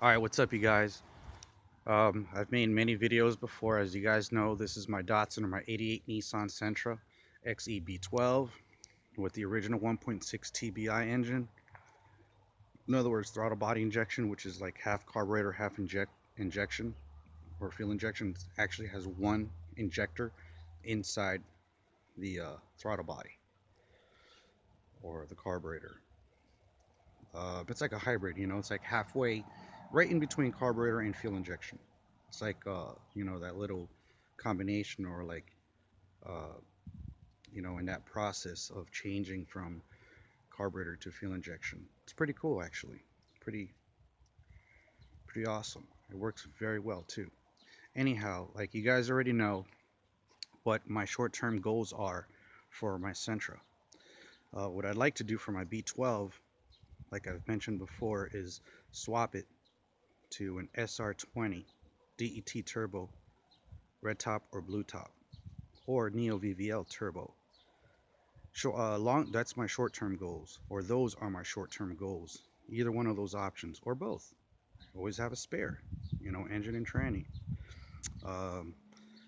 Alright, what's up you guys? I've made many videos before. As you guys know, this is my Datsun or my 88 Nissan Sentra XE-B12 with the original 1.6 TBI engine. In other words, throttle body injection, which is like half carburetor, half injection or fuel injection. It actually has one injector inside the throttle body or the carburetor. It's like a hybrid, it's like halfway, right in between carburetor and fuel injection. It's like, that little combination or like, uh, in that process of changing from carburetor to fuel injection. It's pretty cool, actually. Pretty, pretty awesome. It works very well too. Anyhow, like you guys already know what my short-term goals are for my Sentra. What I'd like to do for my B12, like I've mentioned before, is swap it to an SR20 DET turbo, red top or blue top, or Neo VVL turbo. That's my short-term goals, or those are my short-term goals. Either one of those options, or both. Always have a spare, engine and tranny. Um,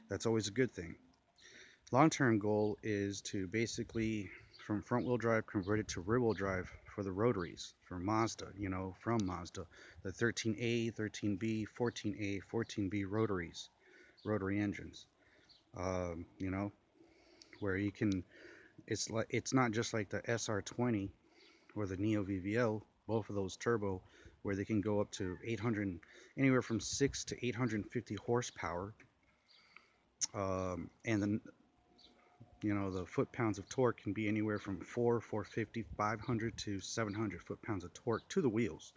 that's always a good thing. Long-term goal is to basically, from front-wheel drive, convert it to rear-wheel drive for the rotaries, for Mazda, from Mazda, the 13A, 13B, 14A, 14B rotaries, rotary engines. Um, you know, where you can, it's not just like the SR20 or the Neo VVL, both of those turbo, where they can go up to 800, anywhere from 6 to 850 horsepower, and then the foot-pounds of torque can be anywhere from 450, 500 to 700 foot-pounds of torque to the wheels.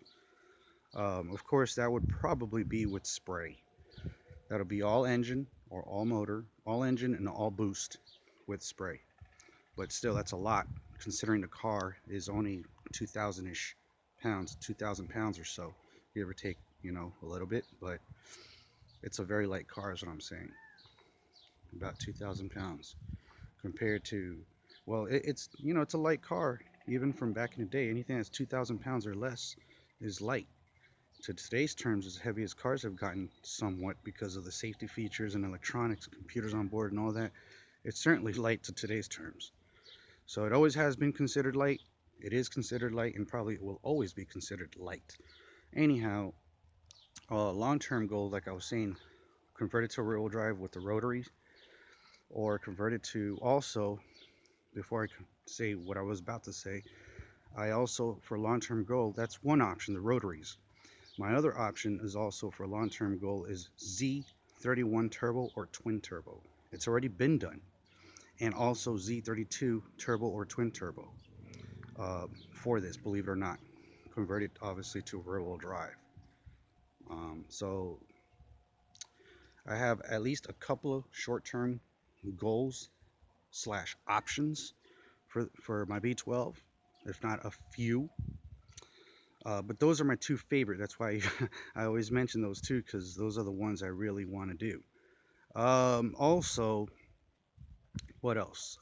Of course, that would probably be with spray. That'll be all engine or all motor, all engine and all boost with spray. But still, that's a lot considering the car is only 2,000-ish pounds, 2,000 pounds or so, give or take, a little bit. But it's a very light car, is what I'm saying. About 2,000 pounds compared to, well, it's a light car. Even from back in the day, anything that's 2,000 pounds or less is light. To today's terms, as heavy as cars have gotten somewhat because of the safety features and electronics, computers on board and all that, it's certainly light to today's terms. So it always has been considered light. It is considered light and probably will always be considered light. Anyhow, long-term goal, like I was saying, convert it to rear-wheel drive with the rotaries, or convert it to also, before I can say what I was about to say, I also, for long-term goal, that's one option, the rotaries. My other option is also for long-term goal is Z31 turbo or twin turbo. It's already been done. And also Z32 turbo or twin turbo for this, believe it or not. Converted obviously to rear-wheel drive. So I have at least a couple of short-term goals slash options for my B12, if not a few. But those are my two favorite. That's why I always mention those two, because those are the ones I really want to do. Also, what else?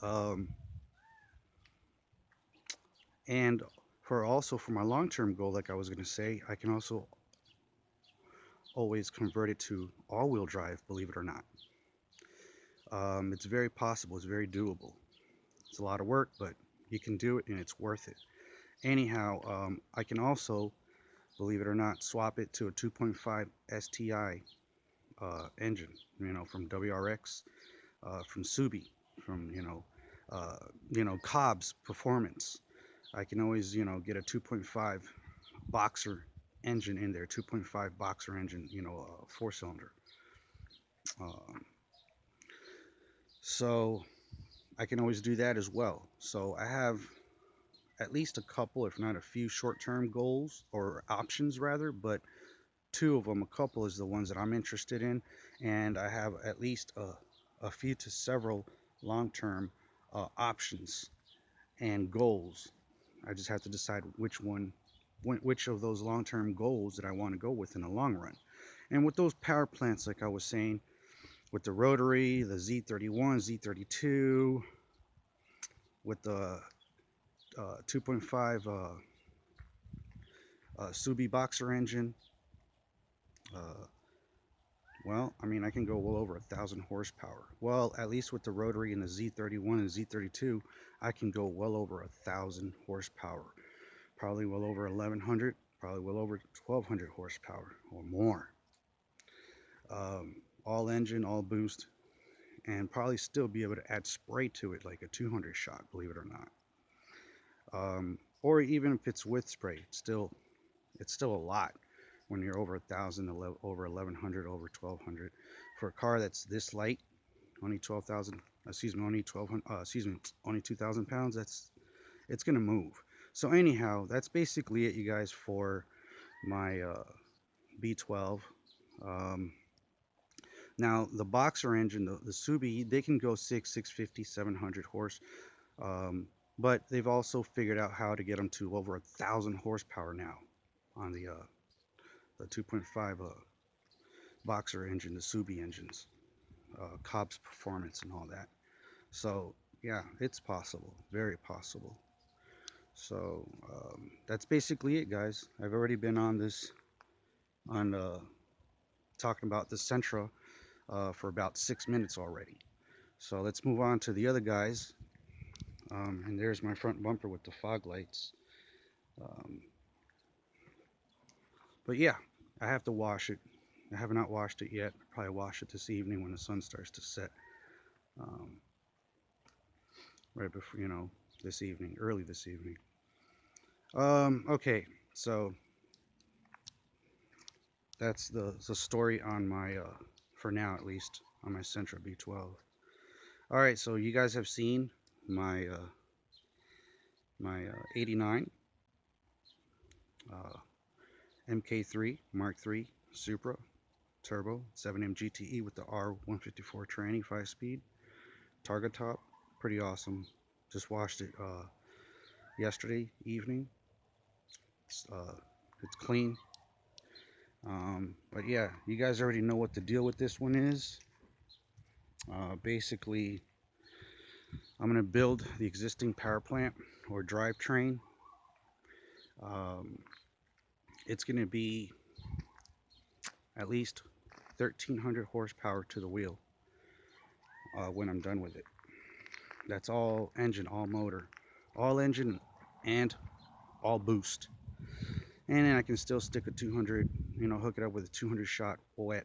And for my long-term goal, like I was going to say, I can also always convert it to all-wheel drive, believe it or not. It's very possible. It's very doable. It's a lot of work, but you can do it, and it's worth it. Anyhow, I can also, believe it or not, swap it to a 2.5 STI engine, from WRX, from Subi, from, Cobb's Performance. I can always, get a 2.5 boxer engine in there, 2.5 boxer engine, four-cylinder. Um, so I can always do that as well. So I have at least a couple, if not a few, short-term goals or options rather, but two of them, a couple is the ones that I'm interested in, and I have at least a few to several long-term options and goals. I just have to decide which of those long-term goals that I want to go with in the long run. And with those power plants, like I was saying, with the rotary, the Z31, Z32, with the 2.5 Subi boxer engine, Uh, well, I mean, I can go well over 1,000 horsepower. Well, at least with the rotary and the Z31 and Z32, I can go well over 1,000 horsepower. Probably well over 1,100, probably well over 1,200 horsepower or more. All engine, all boost, and probably still be able to add spray to it like a 200 shot, believe it or not. Or even if it's with spray, it's still a lot when you're over 1,000, over 1,100, over 1,200. For a car that's this light, only 12,000, excuse me, only 1,200, excuse me, only 2,000 pounds. It's gonna move. So anyhow, that's basically it, you guys, for my B12. Um, Now the boxer engine, the Subi, they can go 650, 700 horse. Um, but they've also figured out how to get them to over 1,000 horsepower now on the 2.5 boxer engine, the Subi engines, Cobb's performance and all that. So yeah, it's possible, very possible. So that's basically it, guys. I've already been on this on talking about the Sentra for about 6 minutes already. So let's move on to the other guys. And there's my front bumper with the fog lights. Um, but yeah, I have to wash it. I have not washed it yet. I'll probably wash it this evening when the sun starts to set. Um, right before, this evening, early this evening. Okay, so that's the story on my, for now at least, on my Sentra B12. All right, so you guys have seen my 89 uh, MK3 Mark III Supra Turbo 7M GTE with the R154 tranny 5-speed target top. Pretty awesome. Just washed it yesterday evening. It's clean. But yeah, you guys already know what the deal with this one is. Basically, I'm going to build the existing power plant or drivetrain. Um, it's going to be at least 1,300 horsepower to the wheel when I'm done with it. That's all engine, all motor, all engine and all boost. And then I can still stick a 200, hook it up with a 200 shot wet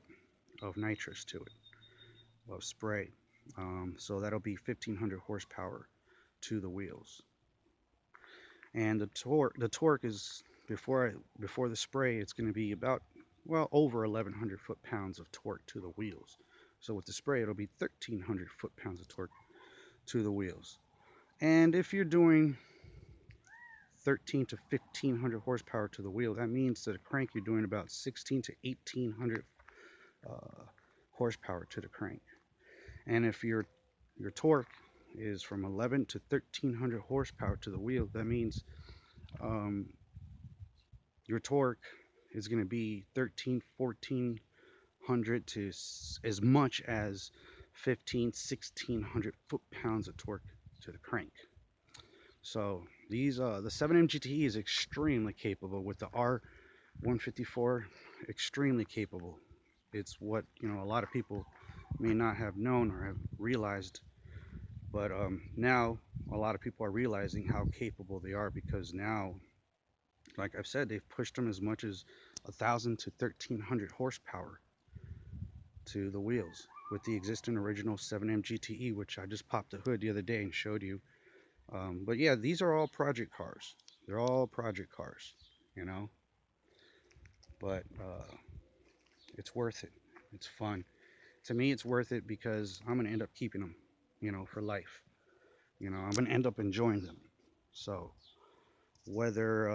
of nitrous to it, of spray. So that'll be 1,500 horsepower to the wheels. And the torque is before the spray, it's going to be about, well, over 1,100 foot-pounds of torque to the wheels. So with the spray, it'll be 1,300 foot-pounds of torque to the wheels. And if you're doing 13 to 1,500 horsepower to the wheel, that means to the crank you're doing about 16 to 1,800 horsepower to the crank. And if your torque is from 11 to 1,300 horsepower to the wheel, that means um, your torque is going to be 13, 1,400 to as much as 15, 1,600 foot-pounds of torque to the crank. So the 7M GTE is extremely capable with the R154, extremely capable. It's what a lot of people may not have known or have realized, but now a lot of people are realizing how capable they are, because now, like I've said, they've pushed them as much as 1,000 to 1,300 horsepower to the wheels with the existing original 7M GTE, which I just popped the hood the other day and showed you. But yeah, these are all project cars. They're all project cars, you know. But it's worth it. It's fun. To me, it's worth it because I'm gonna end up keeping them, for life. I'm gonna end up enjoying them. So whether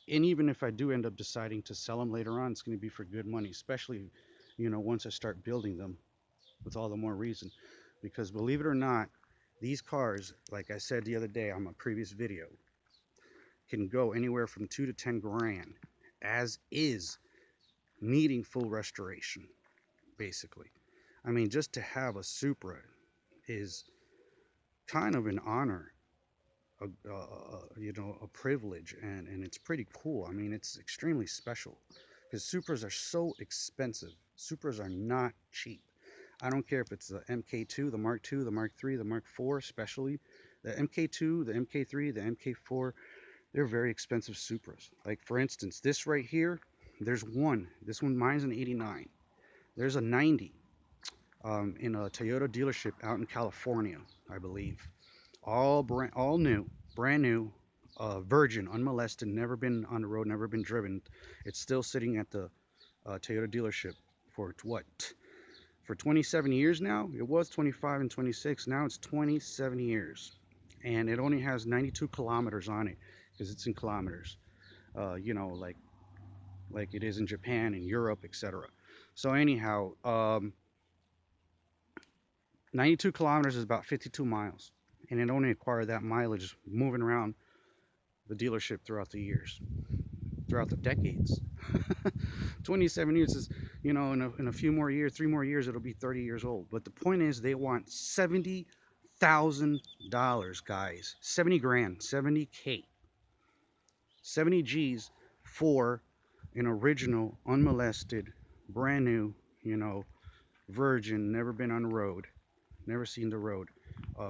and even if I do end up deciding to sell them later on, it's gonna be for good money, especially once I start building them, with all the more reason. Because believe it or not, these cars, like I said the other day on my previous video, can go anywhere from 2 to 10 grand as is, needing full restoration, basically. I mean, just to have a Supra is kind of an honor, a privilege, and it's pretty cool. I mean, it's extremely special because Supras are so expensive. Supras are not cheap. I don't care if it's the MK2, the Mark II, the Mark III, the Mark IV, especially the MK2, the MK3, the MK4. They're very expensive Supras. Like for instance, this right here, there's one. This one, mine's an '89. There's a '90 in a Toyota dealership out in California, I believe. All new, brand new, virgin, unmolested, never been on the road, never been driven. It's still sitting at the Toyota dealership for what? For 27 years now. It was 25 and 26. Now it's 27 years, and it only has 92 kilometers on it because it's in kilometers. You know, like it is in Japan and Europe, etc. So anyhow, 92 kilometers is about 52 miles, and it only acquired that mileage moving around the dealership throughout the years, throughout the decades. 27 years is, you know, in a few more years, 3 more years, it'll be 30 years old. But the point is, they want $70,000, guys. 70 grand, 70K, 70 G's for an original, unmolested, brand new, you know, virgin, never been on the road, never seen the road,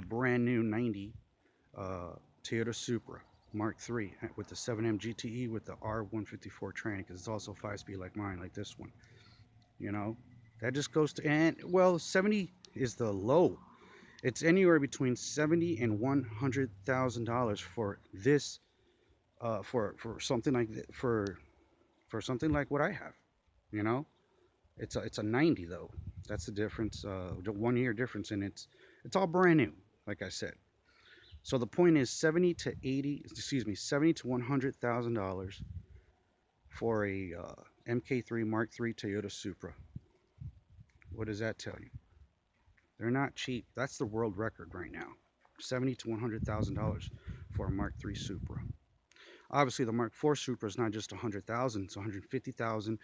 brand new '90 Toyota Supra Mark III with the 7M GTE with the R154 tranny, because it's also 5-speed like mine, like this one. You know, that just goes to, and well, 70 is the low. It's anywhere between 70 and $100,000 for this, for something like for something like what I have. You know, it's a '90 though. That's the difference. The 1 year difference, and it's all brand new. Like I said. So the point is 70 to $100,000 for a MK3 Mark III Toyota Supra. What does that tell you? They're not cheap. That's the world record right now. 70 to $100,000 for a Mark III Supra. Obviously, the Mark IV Supra is not just 100,000; it's 150,000,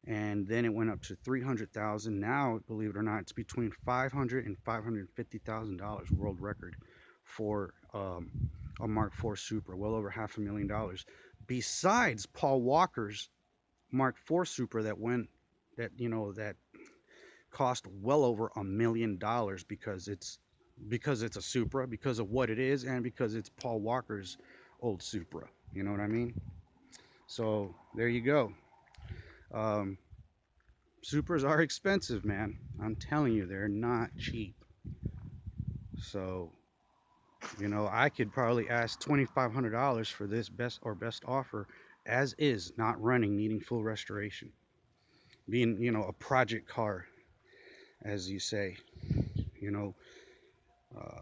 and then it went up to 300,000. Now, believe it or not, it's between 500 and $550,000 world record for a Mark IV Supra, well over $500,000. Besides Paul Walker's Mark IV Supra that cost well over $1 million because it's a Supra, because of what it is, and because it's Paul Walker's old Supra. You know what I mean? So there you go. Um, Supras are expensive, man. I'm telling you, they're not cheap. So, you know, I could probably ask $2,500 for this best offer as is, not running, needing full restoration. Being, you know, a project car, as you say, you know,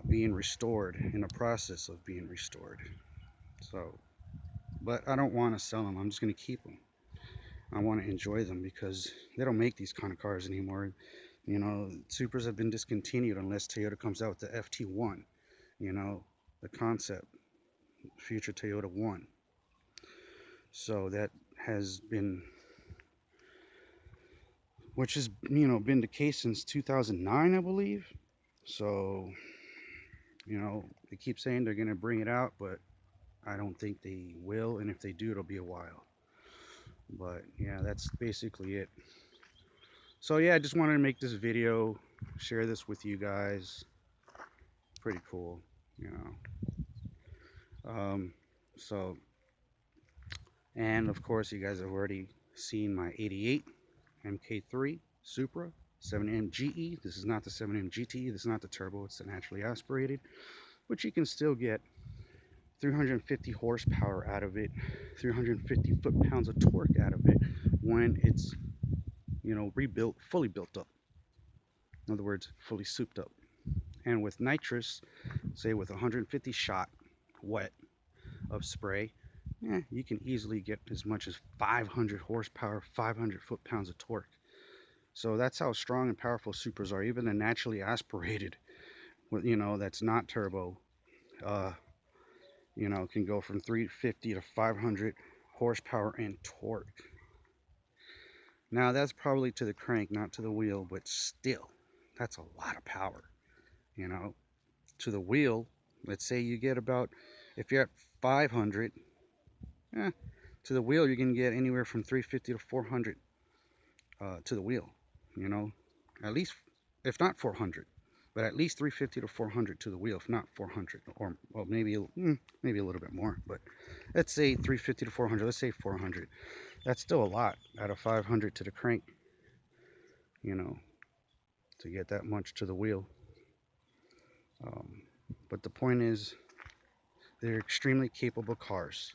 being restored, in the process of being restored. So, but I don't want to sell them. I'm just going to keep them. I want to enjoy them because they don't make these kind of cars anymore. You know, Supras have been discontinued unless Toyota comes out with the FT1, you know, the concept, future Toyota 1. So that has been, which has, you know, been the case since 2009, I believe. So, you know, they keep saying they're going to bring it out, but I don't think they will. And if they do, it'll be a while. But yeah, that's basically it. So yeah, I just wanted to make this video, share this with you guys. Pretty cool, you know. So, and of course, you guys have already seen my '88 MK3 Supra 7M GE. This is not the 7M GTE. This is not the turbo. It's the naturally aspirated, but you can still get 350 horsepower out of it, 350 foot-pounds of torque out of it when it's, you know, rebuilt, fully built up. In other words, fully souped up. And with nitrous, say with 150 shot wet of spray, yeah, you can easily get as much as 500 horsepower, 500 foot-pounds of torque. So that's how strong and powerful Supras are. Even the naturally aspirated, you know, that's not turbo, uh, you know, can go from 350 to 500 horsepower and torque. Now that's probably to the crank, not to the wheel, but still, that's a lot of power, you know. To the wheel, let's say you get about, if you're at 500, To the wheel, you can get anywhere from 350 to 400 to the wheel. You know, at least, if not 400, but at least 350 to 400 to the wheel, if not 400, or well, maybe a little bit more. But let's say 350 to 400. Let's say 400. That's still a lot out of 500 to the crank. You know, to get that much to the wheel. Um, but the point is, they're extremely capable cars.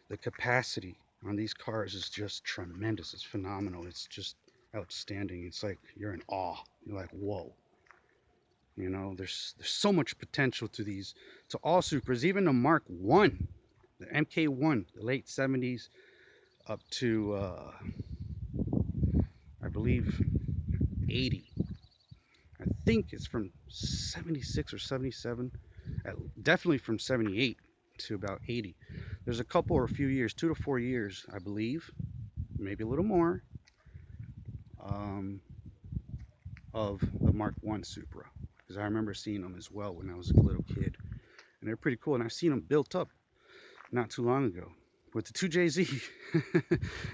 The capacity on these cars is just tremendous. It's phenomenal. It's just outstanding. It's like you're in awe. You're like, whoa. You know, there's so much potential to these, to all Supras, even the Mark One, the MK1, the late 70s up to I believe 80. I think it's from 76 or 77. Definitely from 78 to about 80. There's a couple or a few years, 2 to 4 years, I believe, maybe a little more, um, of the Mark One Supra, because I remember seeing them as well when I was a little kid, and they're pretty cool. And I've seen them built up not too long ago with the 2JZ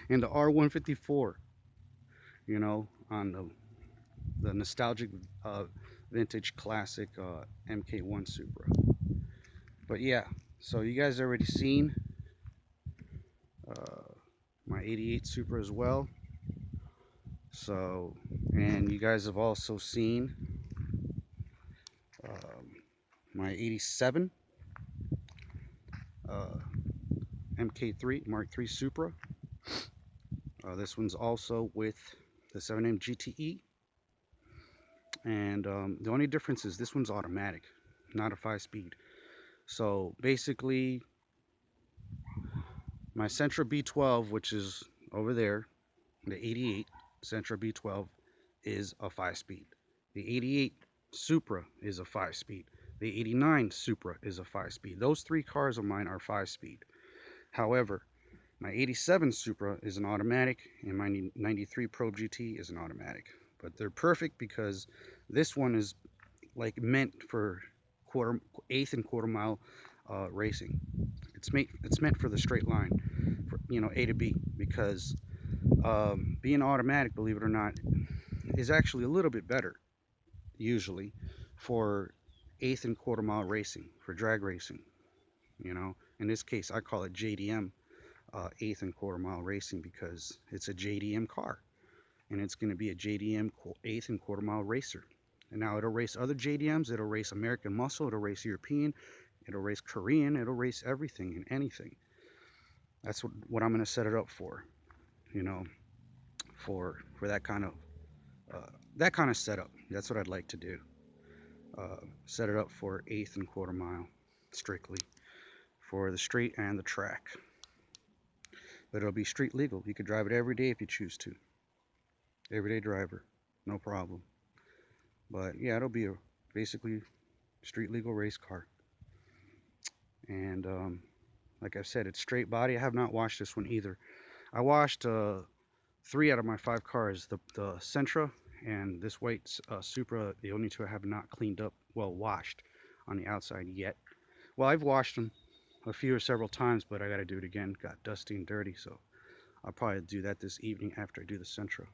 and the R154. You know, on the nostalgic vintage classic MK1 Supra. But yeah, so you guys already seen uh, my 88 Supra as well. So, and you guys have also seen my 87 uh, MK3 Mark III Supra. This one's also with the 7M GTE. And the only difference is this one's automatic, not a 5-speed. So basically, my Sentra B12, which is over there, the 88 Sentra B12 is a 5-speed. The 88 Supra is a 5-speed. The 89 Supra is a 5-speed. Those three cars of mine are 5-speed. However, my 87 Supra is an automatic, and my 93 Probe GT is an automatic. But they're perfect because this one is like meant for eighth and quarter mile racing. It's meant for the straight line, for, you know, A to B, because being automatic, believe it or not, is actually a little bit better usually for eighth and quarter mile racing, for drag racing. You know, in this case, I call it JDM eighth and quarter mile racing because it's a JDM car, and it's going to be a JDM eighth and quarter mile racer. And now it'll race other JDMs, it'll race American Muscle, it'll race European, it'll race Korean, it'll race everything and anything. That's what I'm going to set it up for, you know, for that kind of setup. That's what I'd like to do. Set it up for eighth and quarter mile strictly for the street and the track. But it'll be street legal. You could drive it every day if you choose to. Everyday driver, no problem. But yeah, it'll be a basically street legal race car. And like I said, it's straight body. I have not washed this one either. I washed 3 out of my 5 cars, the Sentra and this white Supra, the only two I have not cleaned up, well, washed on the outside yet. Well, I've washed them a few or several times, but I got to do it again. Got dusty and dirty, so I'll probably do that this evening after I do the Sentra.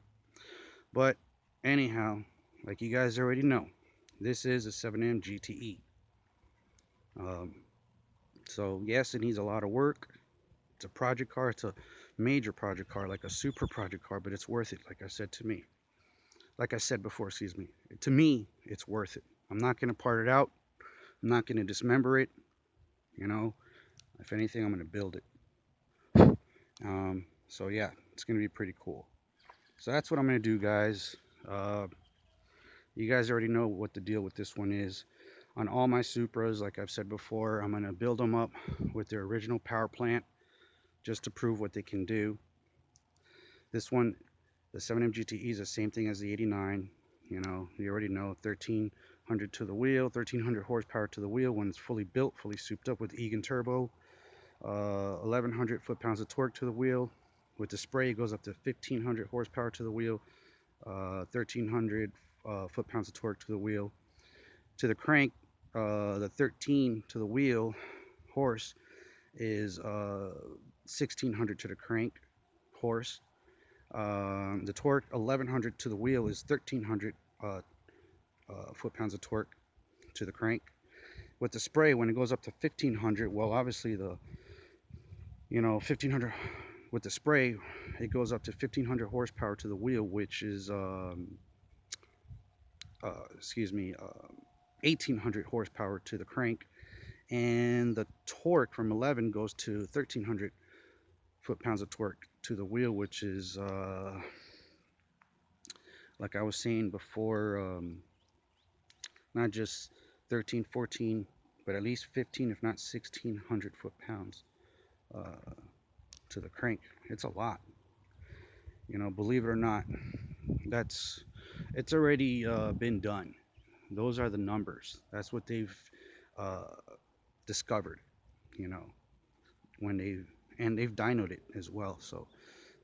But anyhow, like you guys already know, this is a 7M GTE. So yes, it needs a lot of work. It's a project car. It's a major project car, like a super project car, but it's worth it. Like I said before, excuse me. To me, it's worth it. I'm not going to part it out. I'm not going to dismember it. You know, if anything, I'm going to build it. So yeah, it's going to be pretty cool. So that's what I'm going to do, guys. You guys already know what the deal with this one is. On all my Supras, like I've said before, I'm going to build them up with their original power plant just to prove what they can do. This one, the 7M GTE, is the same thing as the 89. You know, you already know, 1300 to the wheel, 1300 horsepower to the wheel when it's fully built, fully souped up with Egan turbo. 1100 foot-pounds of torque to the wheel. With the spray, it goes up to 1500 horsepower to the wheel, 1300 foot-pounds of torque to the wheel. To the crank, the 13 to the wheel horse is 1600 to the crank horse. The torque 1100 to the wheel is 1300 foot-pounds of torque to the crank. With the spray, when it goes up to 1500, well, obviously the 1500 with the spray, it goes up to 1500 horsepower to the wheel, which is excuse me, 1800 horsepower to the crank, and the torque from 11 goes to 1300 foot-pounds of torque to the wheel, which is like I was saying before, not just 13, 14, but at least 15, if not 1600 foot-pounds to the crank. It's a lot, believe it or not. It's already been done. Those are the numbers. That's what they've uh, discovered, you know, when they've dynoed it as well. So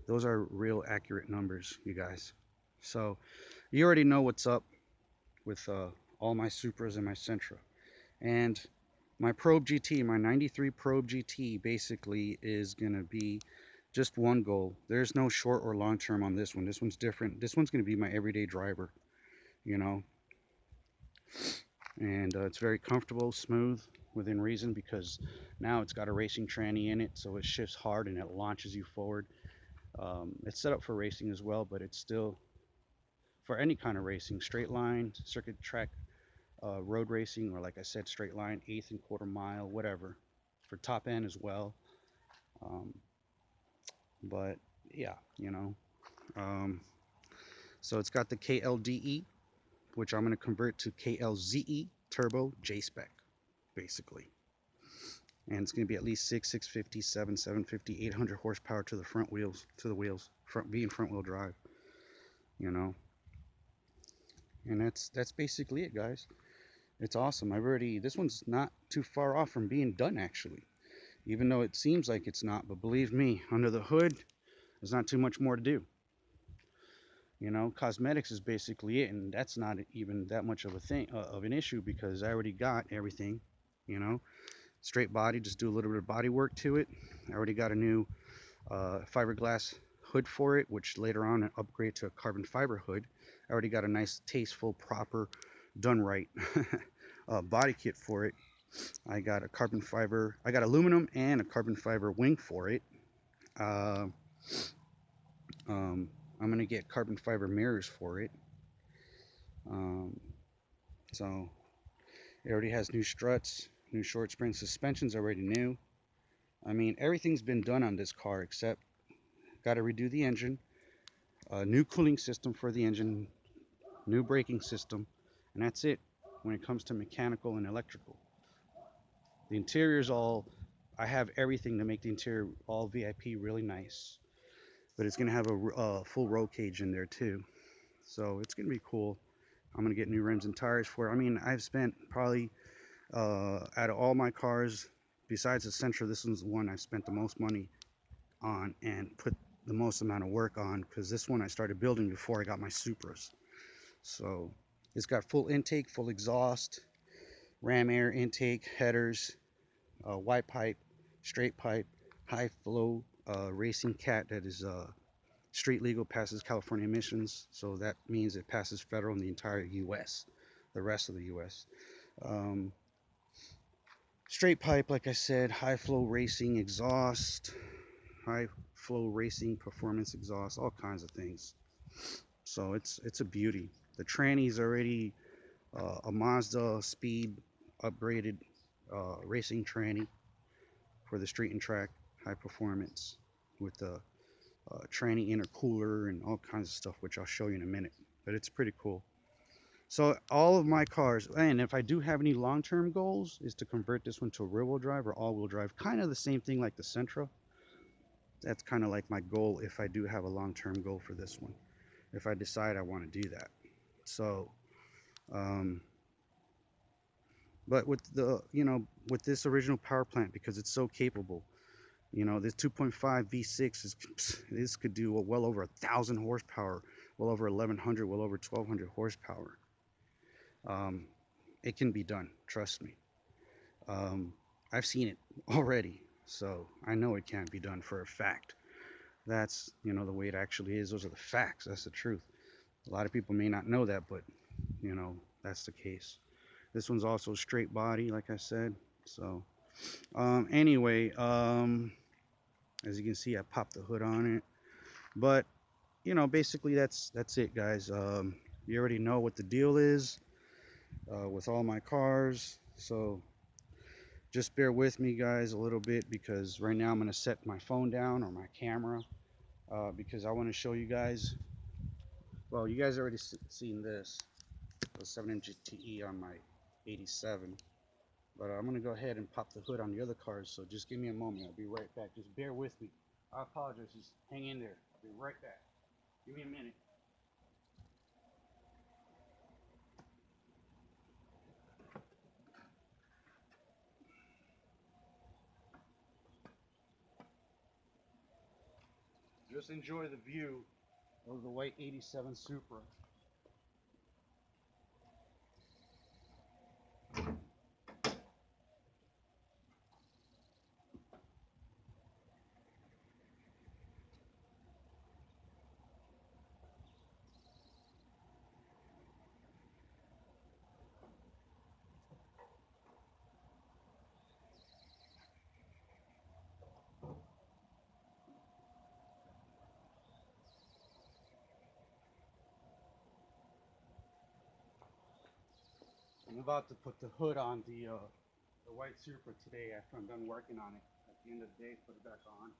those are real accurate numbers, you guys. So you already know what's up with all my Supras and my Sentra. And my Probe GT, my 93 Probe GT basically is going to be just one goal. There's no short or long term on this one. This one's different. This one's going to be my everyday driver, you know. And it's very comfortable, smooth, within reason, because now it's got a racing tranny in it, so it shifts hard and it launches you forward. It's set up for racing as well, but it's still for any kind of racing, straight line, circuit track, road racing, or like I said, straight line, eighth and quarter mile, whatever, for top end as well. Um, but yeah, so it's got the KLDE, which I'm going to convert to KLZE Turbo J Spec, basically. And it's going to be at least 650, 750, 800 horsepower to the front wheels, being front wheel drive, you know. And that's basically it, guys. It's awesome. This one's not too far off from being done, actually, even though it seems like it's not. But believe me, under the hood, there's not too much more to do. Cosmetics is basically it, and that's not even that much of a thing, of an issue, because I already got everything, straight body, just do a little bit of body work to it. I already got a new fiberglass hood for it, which later on I upgrade to a carbon fiber hood. I already got a nice, tasteful, proper, done right body kit for it. I got aluminum and a carbon fiber wing for it. Uh, I'm gonna get carbon fiber mirrors for it. Um, so it already has new struts, new short spring suspensions, already new. I mean, everything's been done on this car except got to redo the engine, a new cooling system for the engine, new braking system, and that's it when it comes to mechanical and electrical. The interior's I have everything to make the interior all VIP, really nice. But it's going to have a full roll cage in there too. So it's going to be cool. I'm going to get new rims and tires for it. I mean, I've spent probably, out of all my cars, besides the Sentra, this one's the one I've spent the most money on and put the most amount of work on, because this one I started building before I got my Supras. So it's got full intake, full exhaust, ram air intake, headers, white pipe, straight pipe, high flow racing cat that is street legal, passes California emissions. So that means it passes federal in the entire U.S., the rest of the U.S. Um, straight pipe, like I said, high flow racing exhaust, high flow racing performance exhaust, all kinds of things. So it's a beauty. The tranny's already a Mazda speed upgraded racing tranny for the street and track, high performance, with the tranny intercooler and all kinds of stuff, which I'll show you in a minute. But it's pretty cool. So all of my cars, and if I do have any long-term goals, is to convert this one to a rear-wheel drive or all-wheel drive. Kind of the same thing like the Sentra. That's kind of like my goal if I do have a long-term goal for this one, if I decide I want to do that. So, but with with this original power plant, because it's so capable, this 2.5 V6 this could do well over 1,000 horsepower, well over 1,100, well over 1,200 horsepower. It can be done, trust me. I've seen it already. So I know it can't be done for a fact. That's, the way it actually is. Those are the facts. That's the truth. A lot of people may not know that, but, that's the case. This one's also straight body, like I said. So, anyway, as you can see, I popped the hood on it. But, basically that's it, guys. You already know what the deal is with all my cars. So just bear with me, guys, a little bit, because right now I'm going to set my phone down, or my camera, because I want to show you guys. Well, you guys already seen this, the 7-inch TE on my 87. But I'm going to go ahead and pop the hood on the other cars, so just give me a moment. I'll be right back. Just bear with me. I apologize. Just hang in there. I'll be right back. Give me a minute. Just enjoy the view of the white 87 Supra. I'm about to put the hood on the white Supra today after I'm done working on it. At the end of the day, put it back on.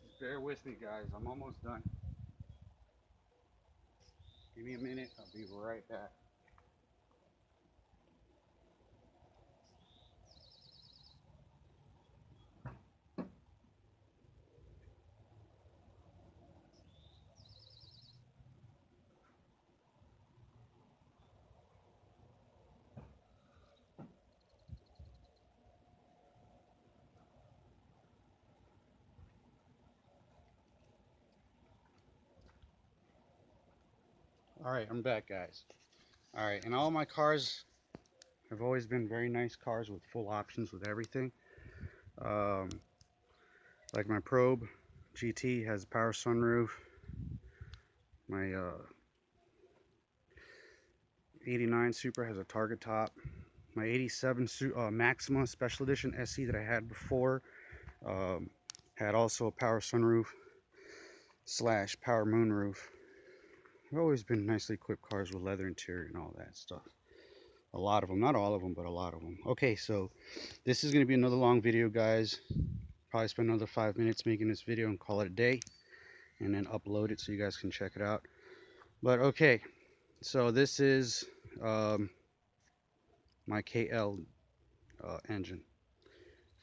Just bear with me, guys. I'm almost done. Give me a minute. I'll be right back. All right, I'm back, guys. All right, and all my cars have always been very nice cars with full options with everything. Um, like my Probe GT has a power sunroof. My 89 Supra has a target top. my 87 Maxima Special Edition SE that I had before. Had also a power sunroof slash power moonroof. I've always been nicely equipped cars with leather interior and all that stuff. A lot of them, not all of them, but a lot of them. Okay, so this is going to be another long video, guys. Probably spend another 5 minutes making this video and call it a day, and then upload it so you guys can check it out. But okay, so this is my KL engine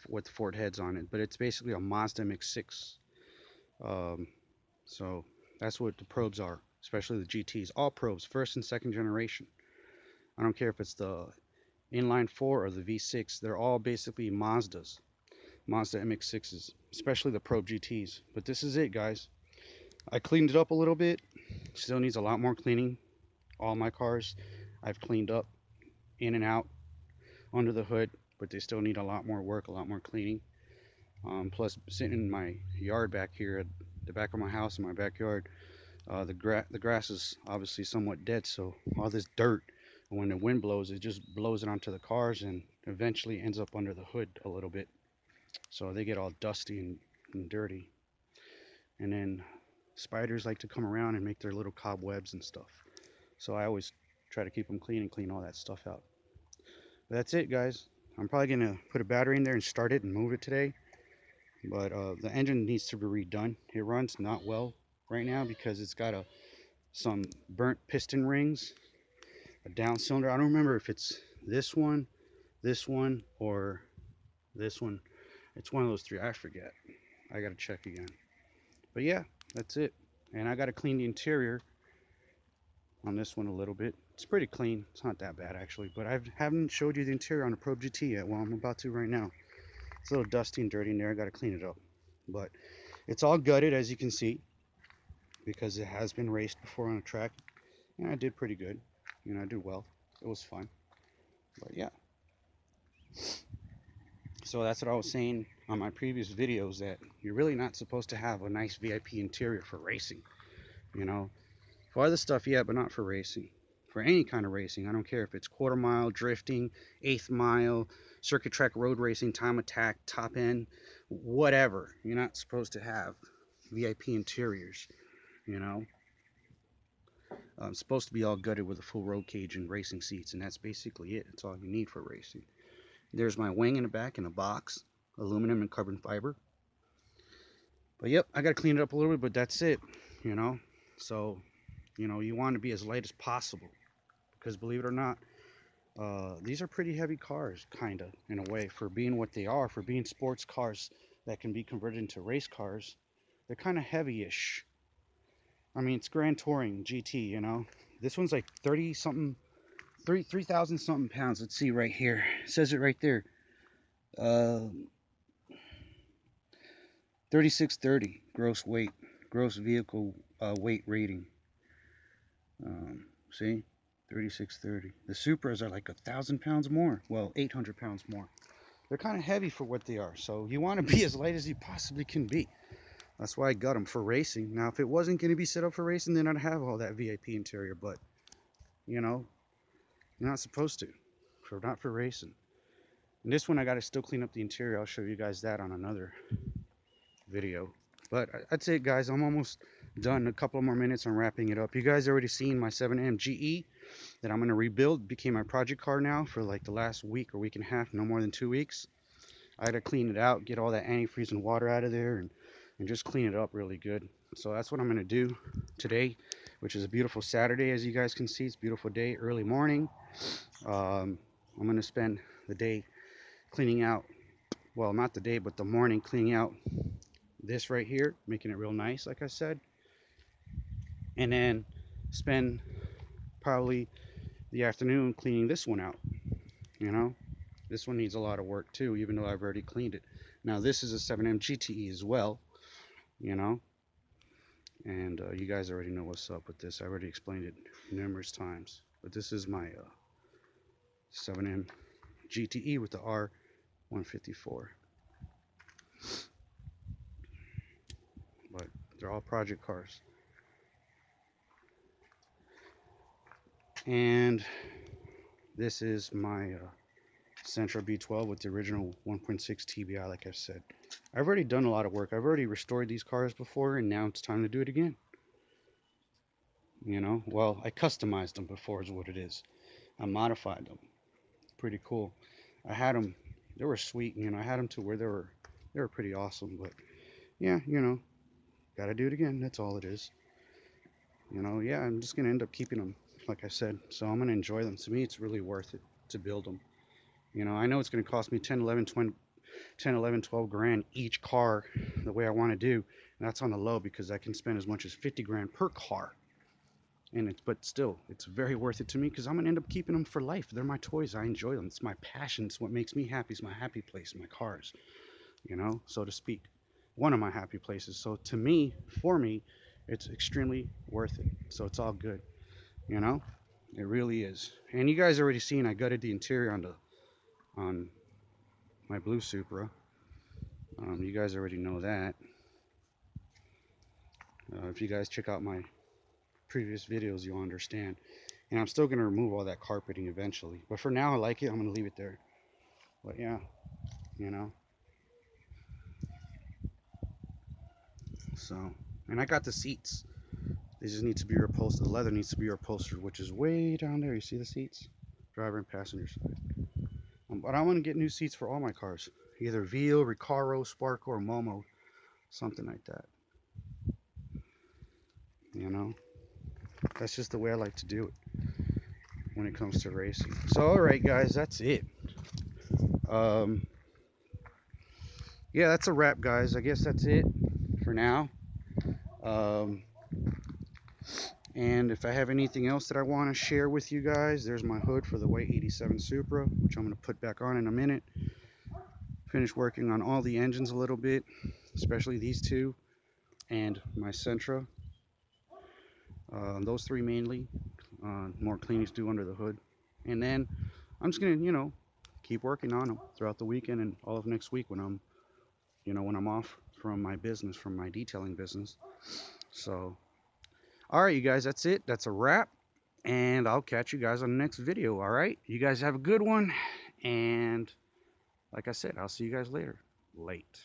with Ford heads on it, but it's basically a Mazda MX-6. Um, so that's what the probes are, especially the GTs. All probes, first and second generation. I don't care if it's the inline 4 or the V6. They're all basically Mazdas, Mazda MX-6s, especially the probe GTs. But this is it, guys. I cleaned it up a little bit. Still needs a lot more cleaning. All my cars I've cleaned up in and out under the hood, but they still need a lot more work, a lot more cleaning. Plus, sitting in my yard back here at the back of my house, in my backyard, the grass is obviously somewhat dead, so all this dirt, when the wind blows, it just blows it onto the cars and eventually ends up under the hood a little bit. So they get all dusty and dirty. And then spiders like to come around and make their little cobwebs and stuff. So I always try to keep them clean and clean all that stuff out. But that's it, guys. I'm probably going to put a battery in there and start it and move it today. But the engine needs to be redone. It runs not well right now because it's got some burnt piston rings, a down cylinder. I don't remember if it's this one, or this one. It's one of those three. I forget. I got to check again. But yeah, that's it. And I got to clean the interior on this one a little bit. It's pretty clean. It's not that bad actually, but I haven't showed you the interior on the Probe GT yet. Well, I'm about to right now. It's a little dusty and dirty in there. I got to clean it up. But it's all gutted, as you can see, because it has been raced before on a track. And I did pretty good. You know, I did well. It was fun. But yeah. So that's what I was saying on my previous videos, that you're really not supposed to have a nice VIP interior for racing. You know, for other stuff, yeah, but not for racing. For any kind of racing, I don't care if it's quarter mile, drifting, eighth mile, circuit track road racing, time attack, top end, whatever. You're not supposed to have VIP interiors, you know. It's supposed to be all gutted with a full road cage and racing seats, and that's basically it. That's all you need for racing. There's my wing in the back in a box, aluminum and carbon fiber. But yep, I got to clean it up a little bit, but that's it, you know. So, you know, you want to be as light as possible, because believe it or not, these are pretty heavy cars, kind of, in a way, for being what they are, for being sports cars that can be converted into race cars. They're kind of heavy-ish. I mean, it's Grand Touring GT, you know. This one's like 30 something, 3,000 something pounds. Let's see right here. It says it right there. 3630 gross weight, gross vehicle weight rating. See, 3630. The Supras are like 1,000 pounds more. Well, 800 pounds more. They're kind of heavy for what they are. So you want to be as light as you possibly can be. That's why I got them for racing. Now, if it wasn't going to be set up for racing, then I'd have all that VIP interior. But, you know, you're not supposed to. Not for racing. And this one, I got to still clean up the interior. I'll show you guys that on another video. But that's it, guys. I'm almost done. A couple more minutes. I'm wrapping it up. You guys already seen my 7M GE that I'm going to rebuild. Became my project car now for like the last week or week and a half. No more than 2 weeks. I got to clean it out, get all that antifreeze and water out of there, and just clean it up really good. So that's what I'm going to do today, which is a beautiful Saturday, as you guys can see. It's a beautiful day, early morning. I'm going to spend the day cleaning out, well, not the day, but the morning cleaning out this right here, making it real nice, like I said. And then spend probably the afternoon cleaning this one out, you know. This one needs a lot of work too, even though I've already cleaned it. Now this is a 7M GTE as well, you know, and you guys already know what's up with this. I already explained it numerous times, but this is my 7M GTE with the R154. But they're all project cars. And this is my Sentra B12 with the original 1.6 TBI, like I said. I've already done a lot of work. I've already restored these cars before, and now it's time to do it again. You know, well, I customized them before is what it is. I modified them. Pretty cool. I had them, they were sweet, you know, I had them to where they were pretty awesome, but yeah, you know, gotta do it again. That's all it is. You know, yeah, I'm just gonna end up keeping them, like I said. So I'm gonna enjoy them. To me, it's really worth it to build them. You know, I know it's gonna cost me 10, 11, 20, 10, 11, 12 grand each car the way I want to do. And that's on the low because I can spend as much as 50 grand per car. And it's, but still, it's very worth it to me because I'm gonna end up keeping them for life. They're my toys. I enjoy them. It's my passion. It's what makes me happy. It's my happy place. My cars, you know, so to speak. One of my happy places. So to me, for me, it's extremely worth it. So it's all good, you know. It really is. And you guys already seen I gutted the interior on my blue Supra. You guys already know that. If you guys check out my previous videos, you'll understand. And I'm still going to remove all that carpeting eventually. But for now, I like it. I'm going to leave it there. But yeah, you know. So, and I got the seats. They just need to be reupholstered. The leather needs to be reupholstered, which is way down there. You see the seats? Driver and passenger side. But I want to get new seats for all my cars. Either Veal, Recaro, Sparco, or Momo. Something like that. You know? That's just the way I like to do it when it comes to racing. So, alright guys, that's it. Um, yeah, that's a wrap, guys. I guess that's it for now. Um, and if I have anything else that I want to share with you guys, there's my hood for the white 87 Supra, which I'm going to put back on in a minute. Finish working on all the engines a little bit, especially these two and my Sentra. Those three mainly. More cleanings due under the hood. And then I'm just going to, you know, keep working on them throughout the weekend and all of next week when I'm, you know, when I'm off from my business, from my detailing business. So, all right, you guys, that's it. That's a wrap. And I'll catch you guys on the next video. All right. You guys have a good one. And like I said, I'll see you guys later. Late.